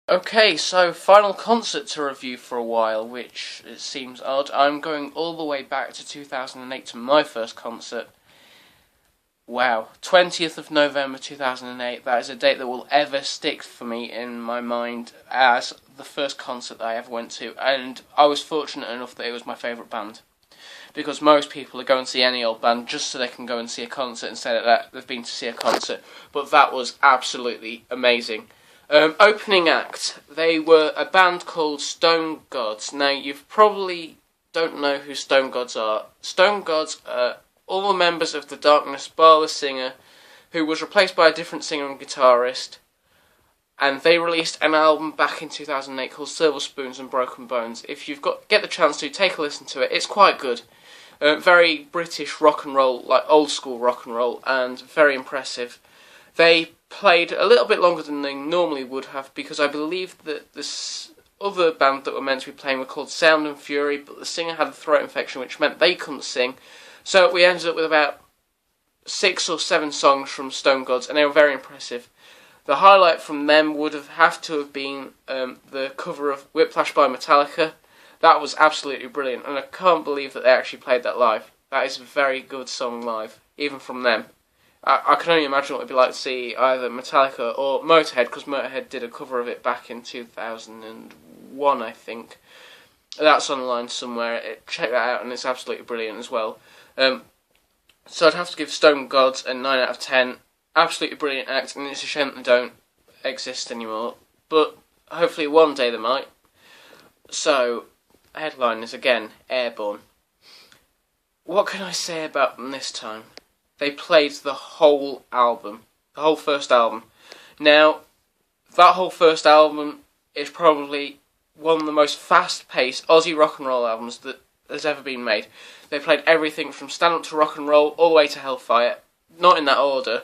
Okay, so final concert to review for a while, which it seems odd. I'm going all the way back to 2008 to my first concert. Wow, 20th of November 2008, that is a date that will ever stick for me in my mind as the first concert that I ever went to, and I was fortunate enough that it was my favourite band. Because most people are going to see any old band just so they can go and see a concert instead of that they've been to see a concert, but that was absolutely amazing. Opening act, they were a band called Stone Gods. Now, you probably don't know who Stone Gods are. Stone Gods are all the members of The Darkness, bar the singer, who was replaced by a different singer and guitarist, and they released an album back in 2008 called Silver Spoons and Broken Bones. If you've get the chance to, take a listen to it. It's quite good. Very British rock and roll, like old school rock and roll, and very impressive. They played a little bit longer than they normally would have, because I believe that this other band that were meant to be playing were called Sound and Fury, but the singer had a throat infection which meant they couldn't sing, so we ended up with about 6 or 7 songs from Stone Gods, and they were very impressive. The highlight from them would have to have been the cover of Whiplash by Metallica. That was absolutely brilliant, and I can't believe that they actually played that live. That is a very good song live, even from them. I can only imagine what it would be like to see either Metallica or Motorhead, because Motorhead did a cover of it back in 2001, I think. That's online somewhere. Check that out, and it's absolutely brilliant as well. So I'd have to give Stone Gods a 9 out of 10. Absolutely brilliant act, and it's a shame that they don't exist anymore. But hopefully one day they might. So, headline is again Airbourne. What can I say about them this time? They played the whole album, the whole first album. Now, that whole first album is probably one of the most fast-paced Aussie rock and roll albums that has ever been made. They played everything from Stand Up to Rock and Roll all the way to Hellfire, not in that order.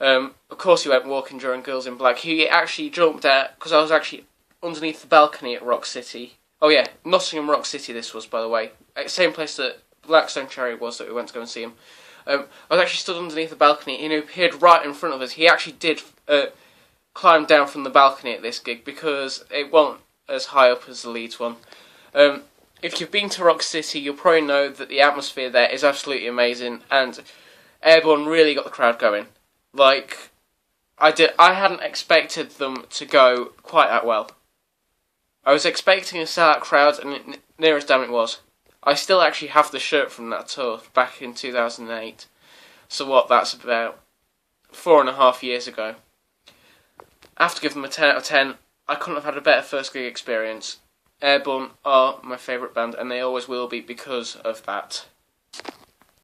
Of course he went Walking During Girls in Black. He actually jumped out, because I was actually underneath the balcony at Rock City. Oh yeah, Nottingham Rock City this was, by the way. Same place that Blackstone Cherry was that we went to go and see him. I was actually stood underneath the balcony, and he appeared right in front of us. He actually did climb down from the balcony at this gig, because it wasn't as high up as the Leeds one. If you've been to Rock City, you'll probably know that the atmosphere there is absolutely amazing, and Airbourne really got the crowd going. Like, I hadn't expected them to go quite that well. I was expecting a sellout crowd, and near as damn it was. I still actually have the shirt from that tour back in 2008. So what, that's about 4.5 years ago. I have to give them a 10 out of 10. I couldn't have had a better first gig experience. Airbourne are my favourite band, and they always will be because of that.